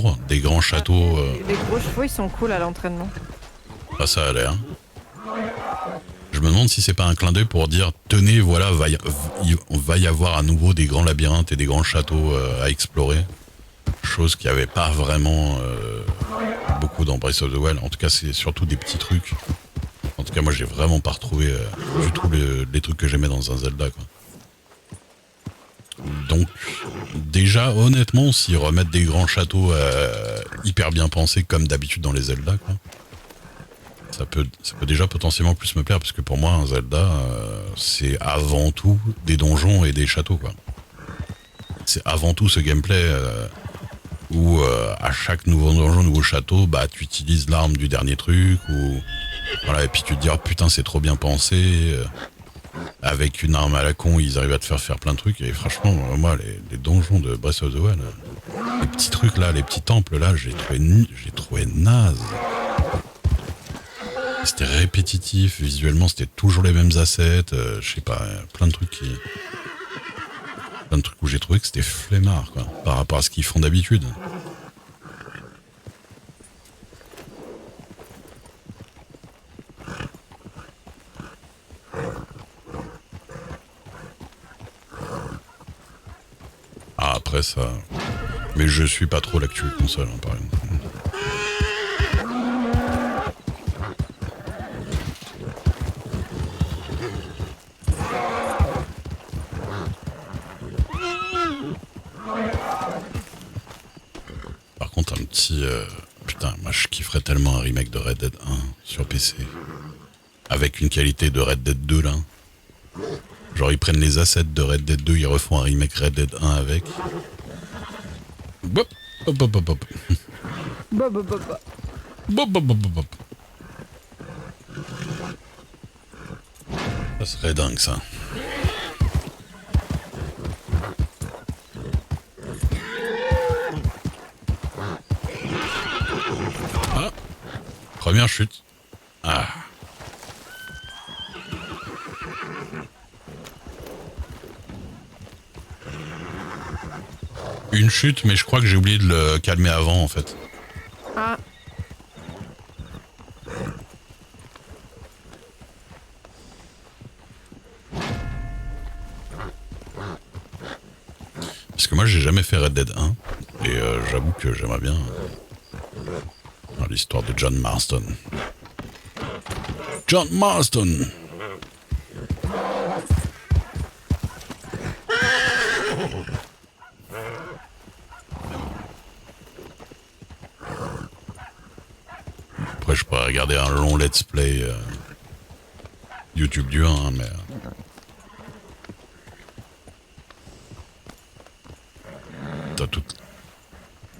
autour, des grands châteaux. Les gros chevaux, ils sont cool à l'entraînement. Bah, ça a l'air. Je me demande si c'est pas un clin d'œil pour dire tenez, voilà, on va y avoir à nouveau des grands labyrinthes et des grands châteaux à explorer. Chose qu'il n'y avait pas vraiment beaucoup dans Breath of the Wild. En tout cas, c'est surtout des petits trucs. En tout cas, moi, j'ai vraiment pas retrouvé du tout les trucs que j'aimais dans un Zelda, quoi. Donc, déjà, honnêtement, s'ils remettent des grands châteaux hyper bien pensés, comme d'habitude dans les Zelda, quoi, ça peut déjà potentiellement plus me plaire, parce que pour moi, un Zelda, c'est avant tout des donjons et des châteaux, quoi. C'est avant tout ce gameplay où à chaque nouveau donjon, nouveau château, bah tu utilises l'arme du dernier truc, ou voilà, et puis tu te dis oh putain c'est trop bien pensé. Avec une arme à la con, ils arrivent à te faire plein de trucs. Et franchement, moi, les donjons de Breath of the Wild, les petits trucs là, les petits temples là, j'ai trouvé naze. C'était répétitif, visuellement, c'était toujours les mêmes assets. Je sais pas, plein de trucs où j'ai trouvé que c'était flemmard, quoi, par rapport à ce qu'ils font d'habitude. Ah, après ça... Mais je suis pas trop l'actu console, hein, par exemple. Par contre, un petit... Putain, moi je kifferais tellement un remake de Red Dead 1 sur PC. Avec une qualité de Red Dead 2, là. Genre, ils prennent les assets de Red Dead 2, ils refont un remake Red Dead 1 avec. Bop, bop, bop, bop, bop. Bah, bah, bah, bah. Bop, bop, bop, bop, bop. Ça serait dingue, ça. Ah, première chute. Ah. Une chute, mais je crois que j'ai oublié de le calmer avant, en fait. Ah, Parce que moi, j'ai jamais fait Red Dead 1. Et j'avoue que j'aimerais bien l'histoire de John Marston. John Marston! Après, je pourrais regarder un long let's play YouTube du 1, hein, mais... T'as tout...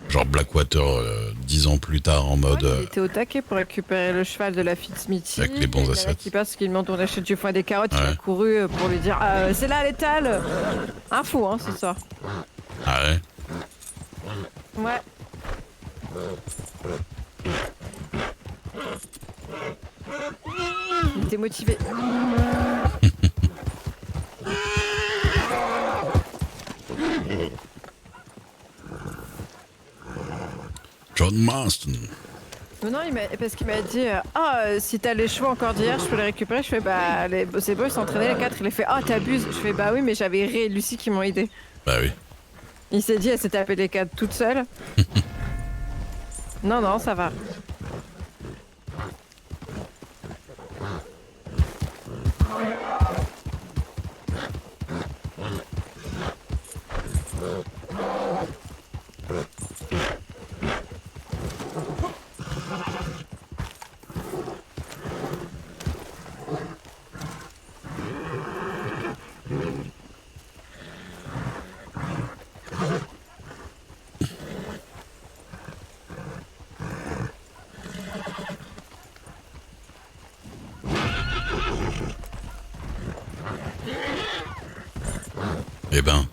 Genre Blackwater 10 ans plus tard en mode... il était au taquet pour récupérer le cheval de la Fitzmithy. Avec les bons assets. Qui passe, qui demande on achète du foin et des carottes, Ouais. il a couru pour lui dire c'est là l'étal. Un fou, hein, ce soir. Ah ouais? Ouais. Il était motivé. John Marston. Non, parce qu'il m'a dit si t'as les chevaux encore d'hier, je peux les récupérer. Je fais bah c'est beau, ils s'entraînaient les 4. Il a fait t'abuses. Je fais bah oui, mais j'avais Ray et Lucie qui m'ont aidé. Bah oui. Il s'est dit elle s'est tapée les 4 toute seule. Non, ça va. Eh ben,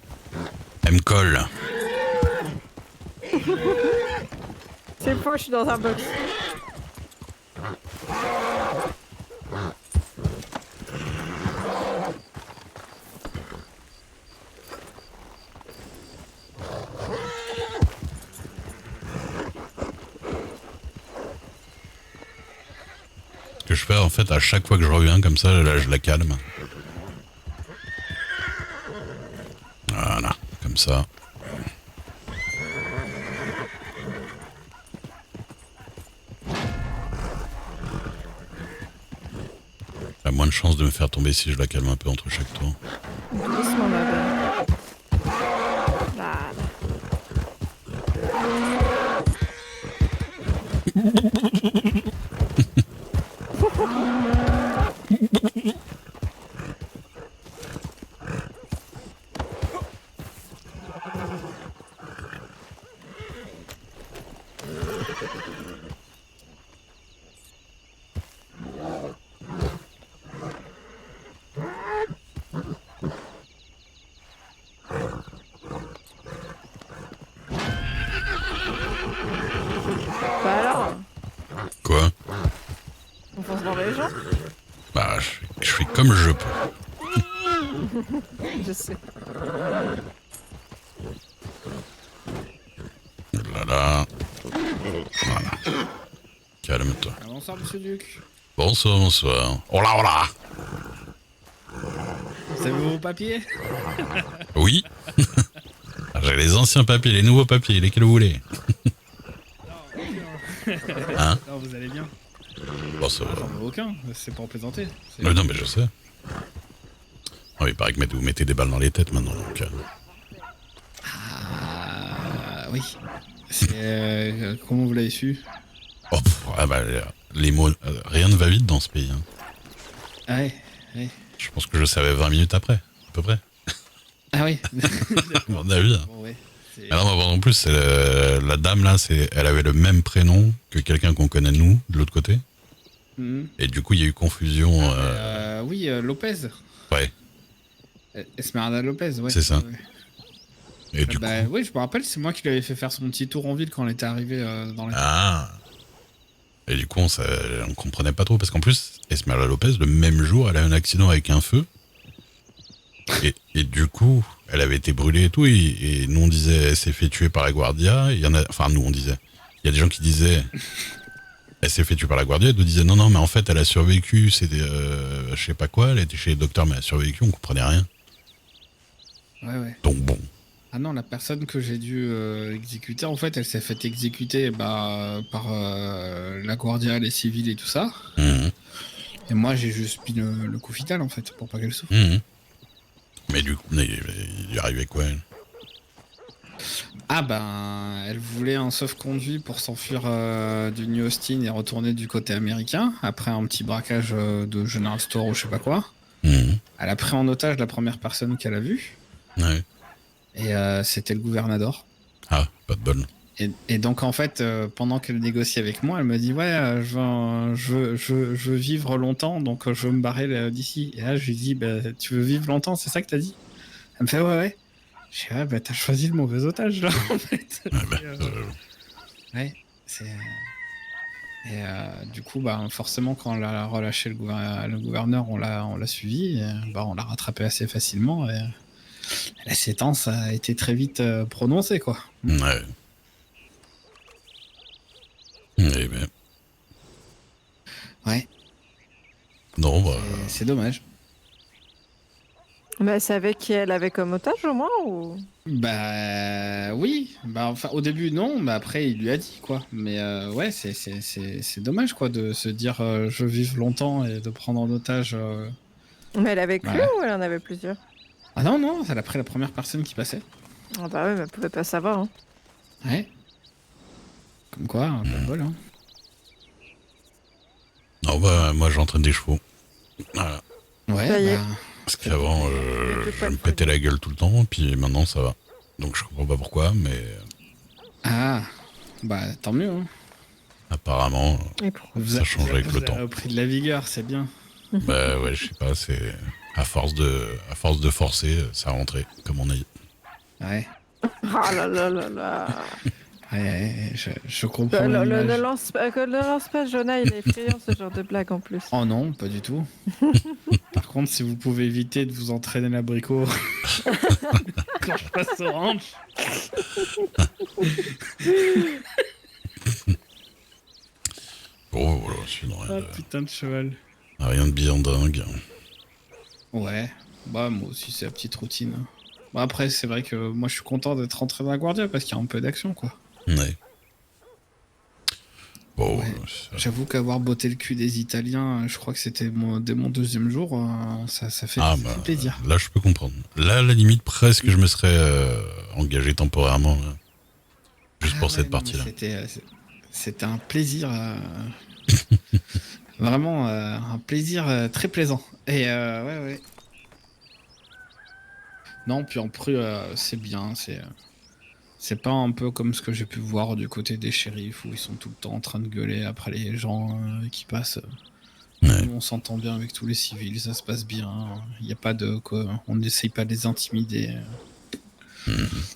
elle me colle. C'est faux, je suis dans un box. que je fais en fait à chaque fois que je reviens comme ça, là je la calme. Voilà, comme ça. Elle a moins de chances de me faire tomber si je la calme un peu entre chaque tour. Doucement, ma belle. Voilà. Bah alors, Quoi? on fonce dans les gens. Bah, je fais comme je peux. Je sais. Là là. Voilà. Calme-toi. Ah, bonsoir, monsieur Duc. Bonsoir, bonsoir. Oh là, oh là. Vous avez vos papiers? Oui. J'ai les anciens papiers, les nouveaux papiers, lesquels vous voulez. Hein? Non, vous allez bien? Bon, ça va. J'en ai aucun, c'est pour plaisanter. Non, mais je sais. Oh, il paraît que vous mettez des balles dans les têtes maintenant, donc... Ah, oui. Comment vous l'avez su? Oh, ah bah, les mots... rien ne va vite dans ce pays. Hein. Ah ouais, ouais. Je pense que je savais 20 minutes après, à peu près. Ah oui. À mon avis. Hein. Bon, ouais. Ah non, en plus, la dame là, elle avait le même prénom que quelqu'un qu'on connaît nous, de l'autre côté. Mhm. Et du coup, il y a eu confusion. Oui, Lopez. Ouais, Esmeralda Lopez, ouais. C'est ça. Ouais. et du Bah, coup... oui, je me rappelle, c'est moi qui lui avais fait faire son petit tour en ville quand on était arrivé dans les... Ah. Et du coup, on comprenait pas trop, parce qu'en plus, Esmeralda Lopez, le même jour, elle a eu un accident avec un feu. Et du coup, elle avait été brûlée et tout, et nous on disait, elle s'est fait tuer par la Guardia. Il y en a, enfin, nous on disait. Il y a des gens qui disaient, elle s'est fait tuer par la Guardia, et d'autres disaient, non, mais en fait, elle a survécu, c'était, je sais pas quoi, elle était chez les docteurs, mais elle a survécu, on comprenait rien. Ouais, ouais. Donc bon. Ah non, la personne que j'ai dû exécuter, en fait, elle s'est fait exécuter par la Guardia, les civils et tout ça. Mhm. Et moi, j'ai juste mis le coup fatal, en fait, pour pas qu'elle souffre. Mhm. Mais du coup, il arrivait quoi, elle? Ah ben, elle voulait un sauf-conduit pour s'enfuir du New Austin et retourner du côté américain, après un petit braquage de General Store ou je sais pas quoi. Mhm. Elle a pris en otage la première personne qu'elle a vue, Ouais. et c'était le gouverneur. Ah, pas de bol. Et donc en fait, pendant qu'elle négocie avec moi, elle me dit ouais, je veux vivre longtemps, donc je veux me barrer d'ici. Et là, je lui dis bah, tu veux vivre longtemps, c'est ça que t'as dit? Elle me fait ouais ouais. Je dis ouais bah t'as choisi le mauvais otage là en fait. Ouais, bah, Ouais, c'est. Et du coup, bah, forcément, quand on a relâché le gouverneur, on l'a suivi, et, bah, on l'a rattrapé assez facilement. Et la séquence a été très vite prononcée, quoi. ouais. Eh ben, Ouais, non, bah, c'est dommage. Mais elle savait qui elle avait comme otage au moins ou... Bah oui, bah enfin au début non, mais après il lui a dit quoi. Mais ouais, c'est dommage quoi de se dire je veux vivre longtemps et de prendre en otage. Mais elle avait que lui Ouais. ou elle en avait plusieurs? Ah non non, elle a pris la première personne qui passait. Ah bah oui, mais elle pouvait pas savoir. Hein. Ouais. Comme quoi, pas de bol hein. non, bah, moi j'entraîne des chevaux. Voilà. Ouais. Ça y est. Bah, Parce qu'avant, plus je pas me le pétais la gueule tout le temps, puis maintenant ça va. Donc je comprends pas pourquoi, mais ah, bah tant mieux. Hein. apparemment, Et pour... ça change avec le temps. Au prix de la vigueur, c'est bien. Bah ouais, je sais pas, c'est à force de forcer, ça a rentré, comme on a dit. Ouais. Ah là là là là. Ouais, je comprends l'image. Ne lance pas, Jonah, il est effrayant ce genre de blague en plus. Oh non, pas du tout. Par contre, si vous pouvez éviter de vous entraîner l'abricot quand je passe au ranch. Bon, voilà, Sinon, Ah putain de cheval. rien de bien dingue. Ouais, bah moi aussi c'est la petite routine. Bon, après c'est vrai que moi je suis content d'être rentré dans la Guardia parce qu'il y a un peu d'action quoi. Ouais. Bon, Ouais. J'avoue qu'avoir botté le cul des Italiens, je crois que c'était dès mon deuxième jour, ça fait plaisir. là je peux comprendre. Là, à la limite, presque je me serais engagé temporairement juste pour cette Non, mais partie-là. c'était un plaisir, vraiment un plaisir très plaisant. Et ouais. Non, puis en plus c'est bien, c'est pas un peu comme ce que j'ai pu voir du côté des shérifs où ils sont tout le temps en train de gueuler après les gens qui passent. Ouais. Nous, on s'entend bien avec tous les civils, ça se passe bien. Il n'y a pas de quoi, on n'essaye pas de les intimider.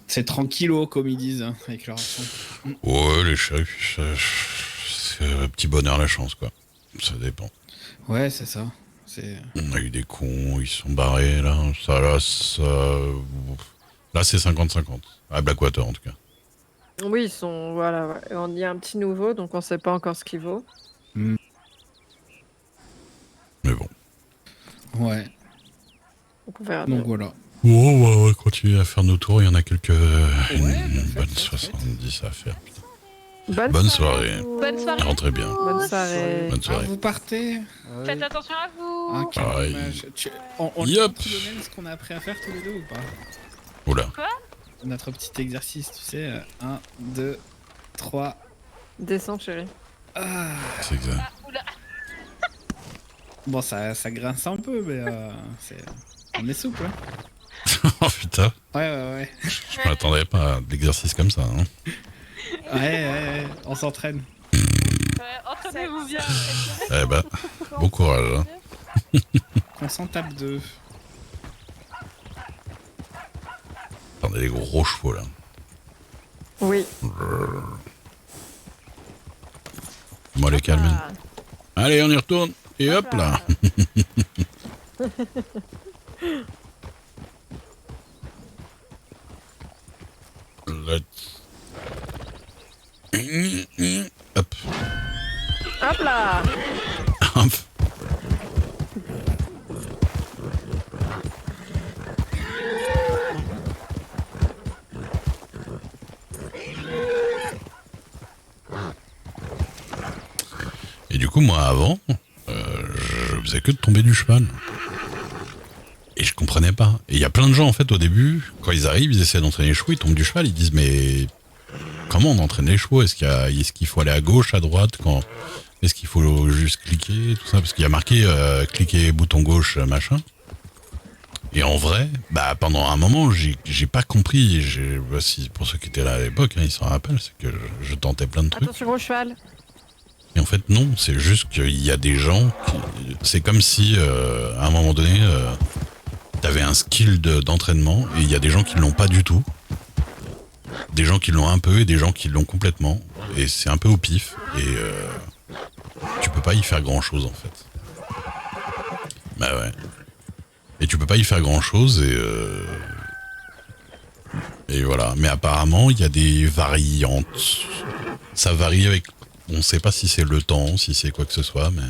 C'est tranquillo comme ils disent avec leur accent. Ouais, les shérifs, c'est un petit bonheur la chance, quoi. Ça dépend. Ouais, c'est ça. On a eu des cons, ils sont barrés, là. Là, c'est 50-50. À Blackwater, en tout cas. Oui, ils sont. Voilà, ouais. On y a un petit nouveau, donc on sait pas encore ce qu'il vaut. Mais bon. Ouais. Donc on verra bien. Donc voilà. On va continuer à faire nos tours. Il y en a quelques. Une bonne faites. 70 à faire. Putain. Bonne Bonne soirée. Bonne soirée. Rentrez bien. Bonne soirée. Bonne Ah, soirée. vous partez. Faites attention à vous. Ah, quel Pareil. dommage. On Yup. tout de même ce qu'on a appris à faire tous les deux ou pas? Oula. Notre petit exercice, tu sais. 1, 2, 3. Descends, chérie. Ah. C'est exact. Ah, oula. Bon, ça grince un peu, mais on est souple. Hein. Oh putain. Ouais. Je m'attendais pas à de l'exercice comme ça. Hein. Ouais, on s'entraîne. Entraînez-vous bien. Eh ben, bon courage. Hein. On s'en tape deux. Attendez, les gros chevaux là. Oui. Moi les calmer. Ah. Allez, on y retourne. Et hop là. Hop. Hop là. Hop. Et du coup, moi, avant, je faisais que de tomber du cheval. Et je comprenais pas. Et il y a plein de gens, en fait, au début, quand ils arrivent, ils essaient d'entraîner les chevaux, ils tombent du cheval, ils disent, mais comment on entraîne les chevaux? Est-ce qu'il faut aller à gauche, à droite? Est-ce qu'il faut juste cliquer, tout ça? Parce qu'il y a marqué cliquer bouton gauche, machin. Et en vrai, bah pendant un moment, j'ai pas compris. Pour ceux qui étaient là à l'époque, hein, ils s'en rappellent, c'est que je tentais plein de trucs. Attention au cheval. Et en fait, non, c'est juste qu'il y a des gens qui... C'est comme si, à un moment donné, t'avais un skill d'entraînement, et il y a des gens qui l'ont pas du tout. Des gens qui l'ont un peu, et des gens qui l'ont complètement. Et c'est un peu au pif, et tu peux pas y faire grand-chose, en fait. Bah ouais. Et tu peux pas y faire grand-chose, et voilà. Mais apparemment, il y a des variantes. Ça varie avec... On sait pas si c'est le temps, si c'est quoi que ce soit, mais...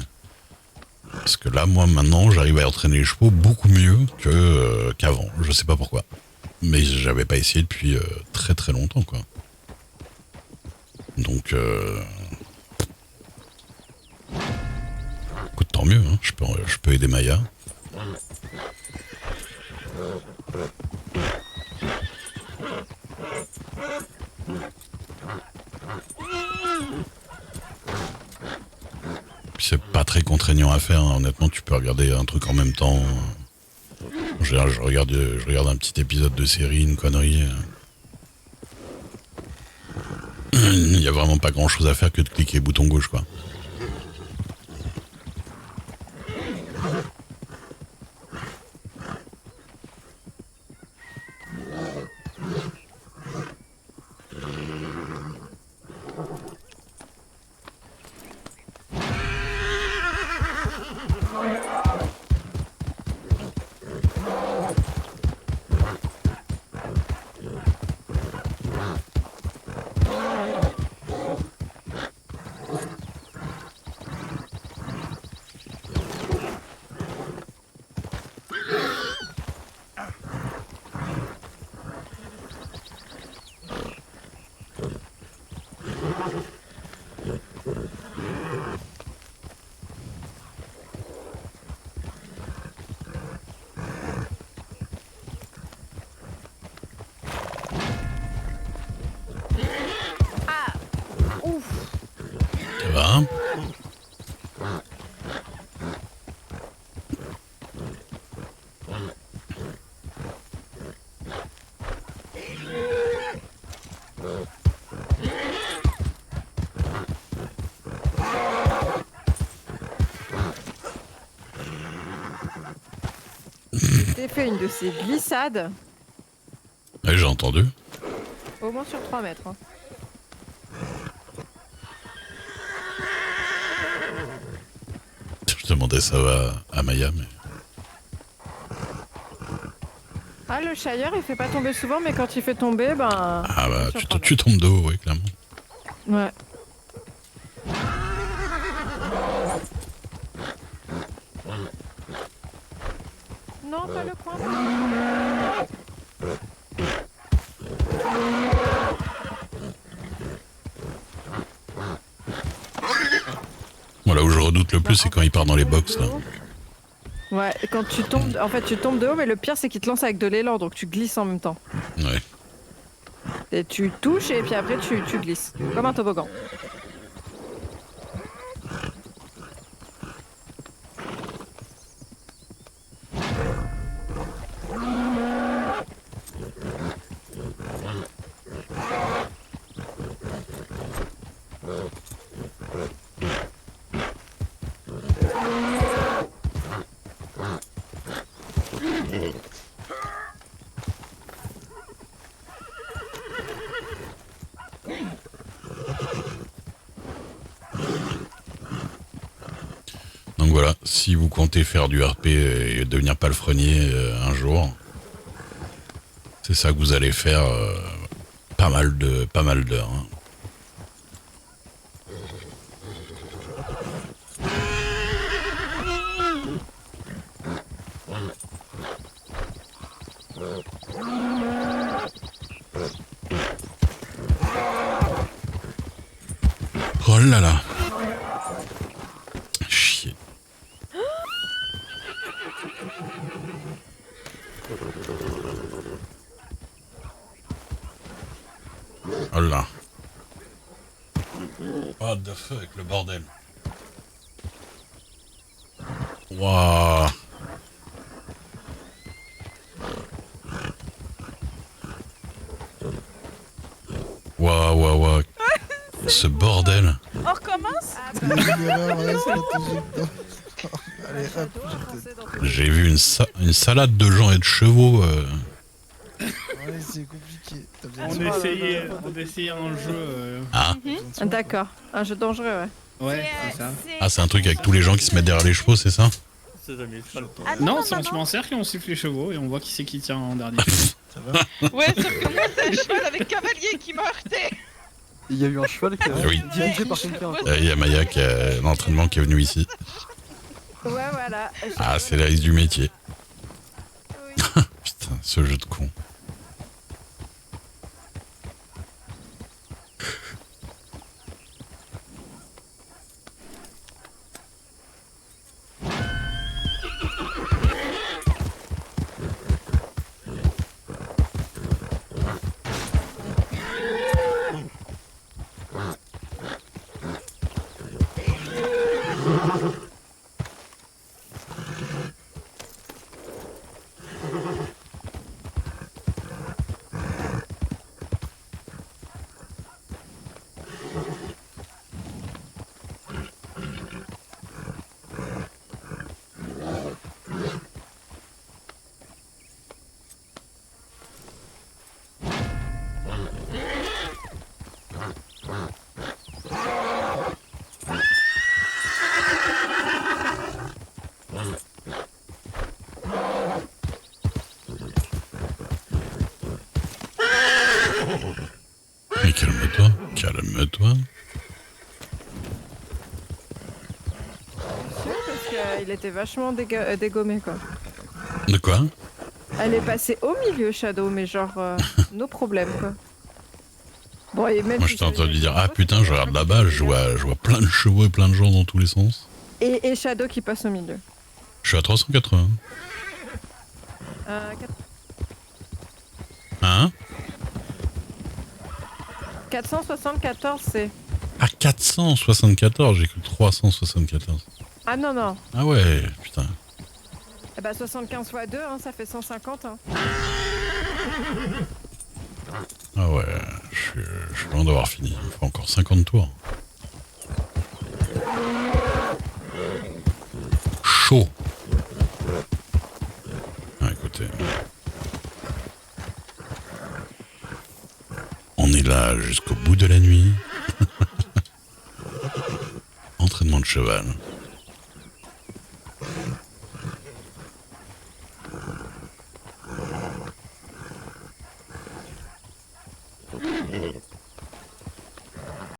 Parce que là, moi, maintenant, j'arrive à entraîner les chevaux beaucoup mieux qu'avant. Je sais pas pourquoi. Mais j'avais pas essayé depuis très très longtemps, quoi. Donc... Écoute, tant mieux, hein. Je peux aider Maya. Puis c'est pas très contraignant à faire, hein. Honnêtement, tu peux regarder un truc en même temps. En général, je regarde un petit épisode de série, une connerie. Il y a vraiment pas grand chose à faire que de cliquer bouton gauche, quoi. va. J'ai fait une de ces glissades, Ouais, j'ai entendu. au moins sur 3 mètres. Hein. Je demandais ça à Maya, mais... Ah, le Shire, il fait pas tomber souvent, mais quand il fait tomber, ben... Ah bah, sur tu, 3 tu tombes de haut, ouais, clairement. mètres. Ouais. Non, pas le coin. Voilà, où je redoute le plus, c'est quand il part dans les box, là. Ouais, et quand tu tombes, en fait, tu tombes de haut, mais le pire, c'est qu'il te lance avec de l'élan, donc tu glisses en même temps. Ouais. Et tu touches, et puis après, tu glisses. Comme un toboggan. Donc voilà, si vous comptez faire du RP et devenir palefrenier un jour, c'est ça que vous allez faire pas mal d'heures. Hein. Oh là là. Chier. Oh là. What the fuck, le bordel. Waouh. Waouh, waouh, waouh. Ce bordel. On recommence? C'est une erreur, ouais, stratégique. Allez, hop, J'ai vu une salade de gens et de chevaux. ouais, c'est compliqué. T'as besoin On de- essayait un jeu. Ah, D'accord. Un jeu dangereux, ouais. Ouais, c'est ça. ah c'est un truc avec tous les gens qui se mettent derrière les chevaux, c'est ça? Ah, Non, on se met en cercle et on siffle les chevaux et on voit qui c'est qui tient en dernier. Ça va? Ouais, sauf que moi, c'est un cheval avec cavalier qui m'a heurté. Il y a eu un cheval qui a Oui. dirigé par quelqu'un. Il y a Maya qui a l'entraînement qui est venu ici. Ouais, voilà. Ah, c'est la risque du métier. Oui. Putain, ce jeu de con. Mais calme-toi, calme-toi. Parce qu'il était vachement dégommé, quoi. De quoi? Elle est passée au milieu, Shadow, mais genre, nos problèmes, quoi. Bon, et même Moi, si je t'ai ça- entendu dire, ah putain, je regarde là-bas, je vois plein de chevaux et plein de gens dans tous les sens. Et Shadow qui passe au milieu. Je suis à 380. Euh, Hein? 474, c'est... Ah, 474, j'ai cru 374. Ah non, non. Ah ouais, putain. Eh bah 75 x 2, hein, ça fait 150. Hein. Ah ouais, je suis loin d'avoir fini. Il me faut encore 50 tours. Chaud. Ah, écoutez. On est là jusqu'au bout de la nuit. Entraînement de cheval.